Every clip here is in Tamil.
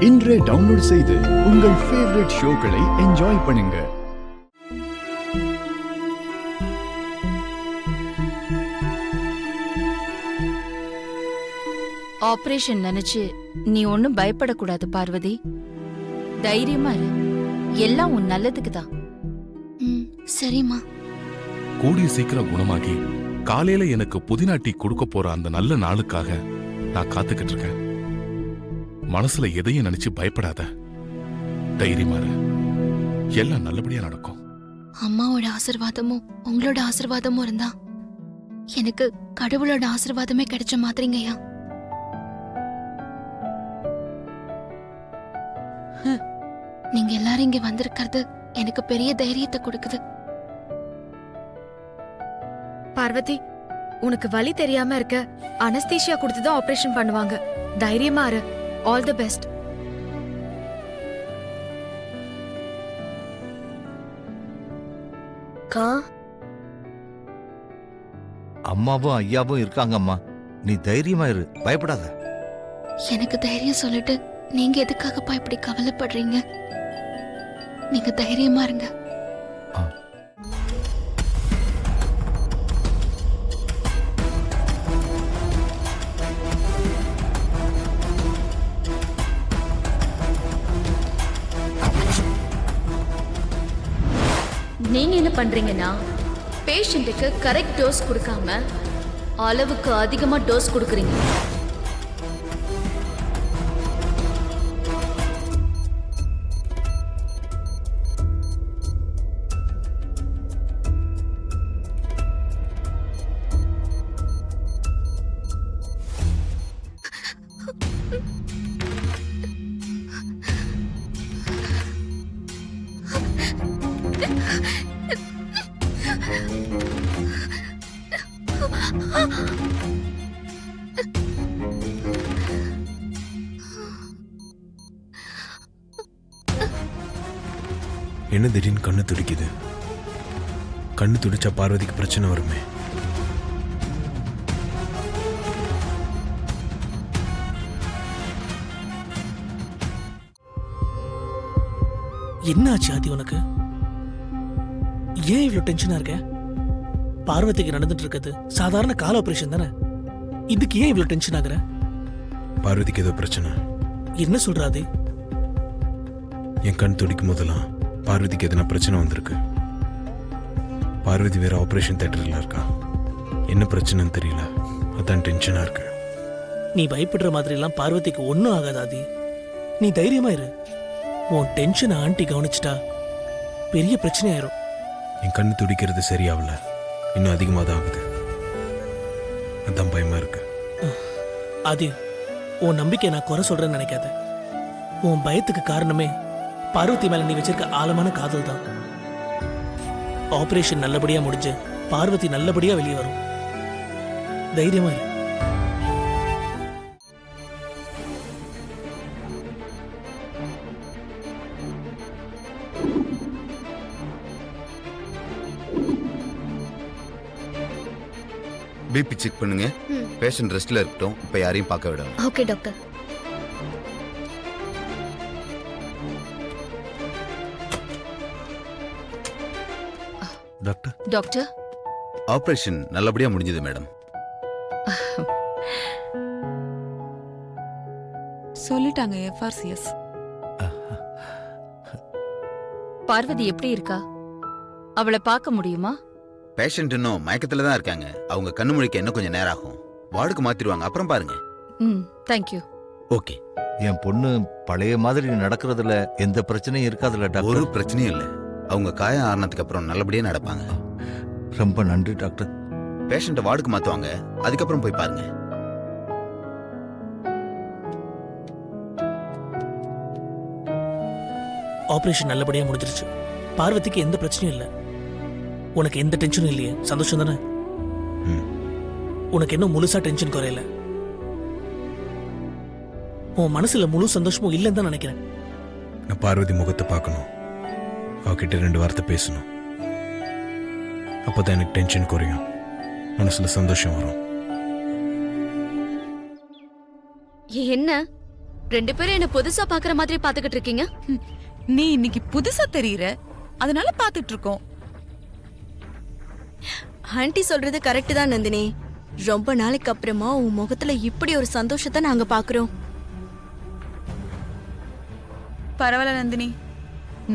இன்றே டவுன்லோட் செய்து உங்கள் ஃபேவரட் ஷோக்களை என்ஜாய் பண்ணுங்க. ஆபரேஷன் நினைச்சு நீ ஒன்னும் பயப்படக்கூடாது பார்வதி. தைரியமா இரு, எல்லாம் உன் நல்லதுக்கு தான். சரிம்மா. கூடிய சீக்கிரம் குணமாகி காலையில எனக்கு புதினா டீ கொடுக்க போற அந்த நல்ல நாளுக்காக நான் காத்துக்கிட்டு இருக்கேன். மனசுல எதையும் நினைச்சு பயப்படாத, தைரியமா இரு, எல்லாம் நல்லபடியா நடக்கும். அம்மாவோட ஆசீர்வாதமும் உங்களோட ஆசீர்வாதமும் இருந்தா எனக்கு கடவுளோட ஆசீர்வாதமே கிடைச்ச மாதிரிங்கய்யா. நீங்க எல்லாரும் இங்க வந்திருக்கிறது எனக்கு பெரிய தைரியத்தை கொடுக்குது. பார்வதி, உனக்கு வலி தெரியாம இருக்க அனஸ்தீசியா கொடுத்துதான் ஆபரேஷன் பண்ணுவாங்க. தைரியமா இரு. All the best. அம்மாவும் ஐயாவும் இருக்காங்கம்மா, நீ தைரியமா இரு, பயப்படாத. எனக்கு தைரியம் சொல்லிட்டு நீங்க எதுக்காகப்பா இப்படி கவலைப்படுறீங்க? நீங்க தைரியமா இருங்க. நீங்க என்ன பண்றீங்கன்னா, பேஷண்ட்டுக்கு கரெக்ட் டோஸ் கொடுக்காம அளவுக்கு அதிகமா டோஸ் கொடுக்குறீங்க. என்ன திடீர்னு கண்ணு துடிக்குது? கண்ணு துடிச்சா பார்வதிக்கு பிரச்சனை வருமே. என்ன ஆச்சு ஆதி உனக்கு? ஏன் இவ்வளவு டென்ஷனா இருக்க? பார்வதிக்கு நடந்துட்டு இருக்கிறது சாதாரண கால் ஆபரேஷன் தானே, இதுக்கு ஏன் இவ்வளவு டென்ஷன் ஆகுற? பார்வதிக்கு ஏதோ பிரச்சனை. என்ன சொல்ற ஆதி? என் கண் துடிக்கும் போதெல்லாம் பார்வதிக்கு எதனா பிரச்சனை வந்திருக்கு. பார்வதி வேற ஆபரேஷன் தியேட்டர்ல இருக்கா. என்ன பிரச்சனைன்னு தெரியல, அதான் டென்ஷனா இருக்கு. நீ பயப்படுற மாதிரி எல்லாம் பார்வதிக்கு ஒன்னும் ஆகாது ஆதி. நீ தைரியமா இரு. உன் டென்ஷன் ஆண்டி கவனிச்சிட்டா பெரிய பிரச்சனை ஆயிரும். என் கண்ணு துடிக்கிறது சரியாகல, இன்னும் அதிகமாக தான் ஆகுது. அதான் பயமா இருக்கு. ஆதி, உன் நம்பிக்கை நான் குறை சொல்றேன்னு நினைக்காத. உன் பயத்துக்கு காரணமே பார்வதி மேல நீ வச்சிருக்க ஆழமான காதல் தான். ஆபரேஷன் நல்லபடியா முடிஞ்சு பார்வதி நல்லபடியா வெளியே வரும். தைரியமா இரு. பிபி செக் பண்ணுங்க. பேஷண்ட் ரெஸ்ட்ல இருக்கட்டும், இப்ப யாரையும் பார்க்க விடாம. Okay doctor. Doctor. Doctor, operation நல்லபடியா முடிஞ்சது மேடம். சொல்லிட்டாங்க FRCS. பார்வதி எப்படி இருக்கா? அவளை பார்க்க முடியுமா? பேஷண்ட் இன்னும் மயக்கத்துல தான் இருக்காங்க. அவங்க கண்ணு முழிக்க இன்னும் கொஞ்சம் நேரம் ஆகும். வார்டுக்கு மாத்திடுவாங்க, அப்புறம் பாருங்க. தேங்க்யூ. ஓகே. என் பொண்ணு பழைய மாதிரி நடக்கிறதுல எந்த பிரச்சனையும் இருக்காதுல்ல டாக்டர்? ஒரு பிரச்சனையும் இல்லை. அவங்க காயம் ஆறுனதுக்கு அப்புறம் நல்லபடியா நடப்பாங்க. ரொம்ப நன்றி டாக்டர். பேஷண்ட்டை வார்டுக்கு மாத்துவாங்க, அதுக்கப்புறம் போய் பாருங்க. ஆபரேஷன் நல்லபடியா முடிஞ்சிருச்சு. பார்வதிக்கு எந்த பிரச்சனையும் இல்லை. உனக்கு எந்த டென்ஷனும் இல்லையே? சந்தோஷம் தானே? உனக்கு இன்னும் முழுசா டென்ஷன் குறையல. உன் மனசுல முழு சந்தோஷமும் இல்லைன்னு தான் நினைக்கிறேன். நான் பார்வதி முகத்தை பார்க்கணும், அவகிட்ட 2 வார்த்தை பேசணும். அப்போதான் எனக்கு டென்ஷன் குறையும், மனசுல சந்தோஷம் வரும். என்ன ரெண்டு பேரும் என்ன புதுசா பாக்குற மாதிரி பாத்துக்கிட்டு இருக்கீங்க. நீ இன்னைக்கு புதுசா தெரியற, அதனால பாத்துட்டு இருக்கோம். ஆன்ட்டி சொல்றது கரெக்ட் தான் நந்தினி. ரொம்ப நாளைக்கு அப்புறமா உன் முகத்துல இப்படி ஒரு சந்தோஷத்தை நாங்க பாக்குறோம். பரவாயில்ல நந்தினி,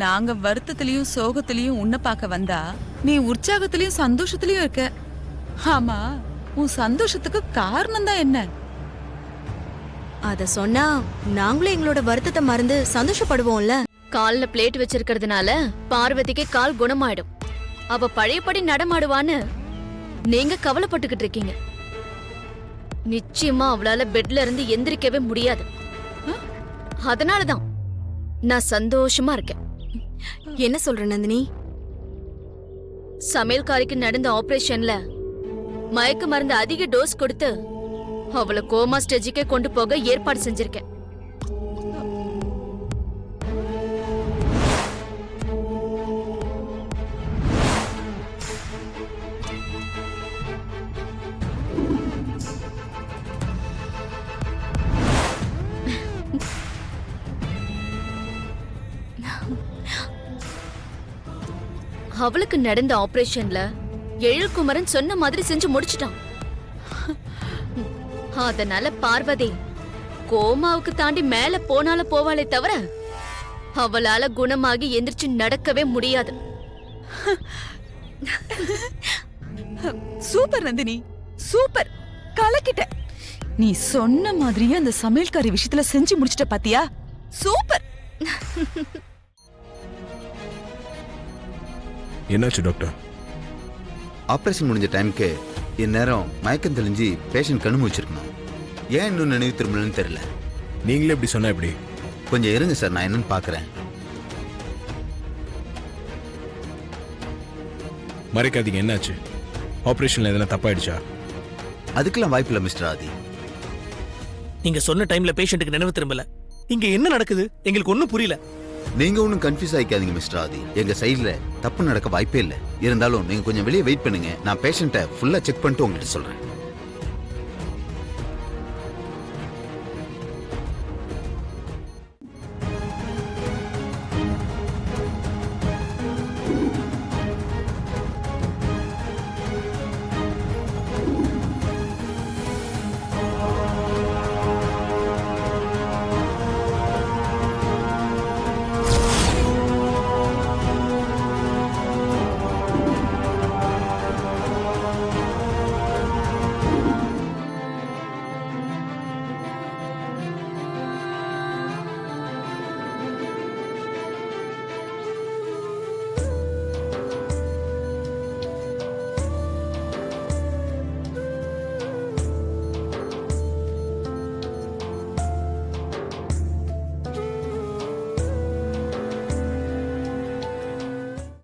நாங்க வருத்தத்திலயும் சோகத்திலயும் உன்னை பார்க்க வந்தா நீ உற்சாகத்திலயும் சந்தோஷத்திலயும் இருக்க. ஆமா, உன் சந்தோஷத்துக்கு காரணம் தான் என்ன? அத சொன்னா நாங்களும் எங்களோட வருத்தத்தை மறந்து சந்தோஷப்படுவோம்ல. கால்ல பிளேட் வச்சிருக்கிறதுனால பார்வதிக்கு கால் குணமாயிடும், அவ பழையபடி நடமாடுவான்னு நீங்க கவலைப்பட்டுக்கிட்டு இருக்கீங்க. நிச்சயமா அவளால பெட்ல இருந்து எந்திரிக்கவே முடியாது. அதனாலதான் நான் சந்தோஷமா இருக்கேன். என்ன சொல்ற நந்தினி? சமையல்காரிக்கு நடந்த ஆபரேஷன்ல மயக்க மருந்து அதிக டோஸ் கொடுத்து அவளை கோமா ஸ்டேஜுக்கே கொண்டு போக ஏற்பாடு செஞ்சிருக்கேன். அவளுக்கு நடந்த ஆபரேஷன்ல எழில்குமரன் சொன்ன மாதிரி செஞ்சு முடிச்சிட்டான். அதனால பார்வதி கோமாவுக்கு தாண்டி மேல போனால போவாளே தவிர அவளால குணமாகி எந்திரிச்சு நடக்கவே முடியாது. சூப்பர் நந்தினி, சூப்பர், கலக்கிட்ட. நீ சொன்ன மாதிரியே அந்த சமையல்காரி விஷயத்துல செஞ்சு முடிச்சிட்ட பாத்தியா? சூப்பர். என்னாச்சு டாக்டர்? ஆபரேஷன் முடிஞ்ச டைமுக்கு இந்நேரம் மயக்கம் தெளிஞ்சு பேஷண்ட் கண்ணு வச்சிருக்கணும். ஏன் இன்னும் நினைவு திரும்பலன்னு தெரியல. நீங்களே இப்படி சொன்னா எப்படி? கொஞ்சம் இருங்க சார், நான் என்னன்னு பாக்குறேன். மறைக்காதீங்க, என்னாச்சு? ஆபரேஷன்ல எதனா தப்பாயிடுச்சா? அதுக்கெல்லாம் வாய்ப்பு இல்லை மிஸ்டர் ஆதி. நீங்க சொன்ன டைம்ல பேஷண்ட்டுக்கு நினைவு திரும்பல. இங்க என்ன நடக்குது எங்களுக்கு ஒண்ணும் புரியல. நீங்க ஒன்றும் கன்ஃபியூஸ் ஆகிக்காதீங்க மிஸ்டர் ஆதி. எங்க சைடுல தப்பு நடக்க வாய்ப்பே இல்லை. இருந்தாலும் நீங்க கொஞ்சம் வெளியே வெயிட் பண்ணுங்க, நான் பேஷண்ட்டை ஃபுல்லா செக் பண்ணிட்டு உங்கள்கிட்ட சொல்றேன்.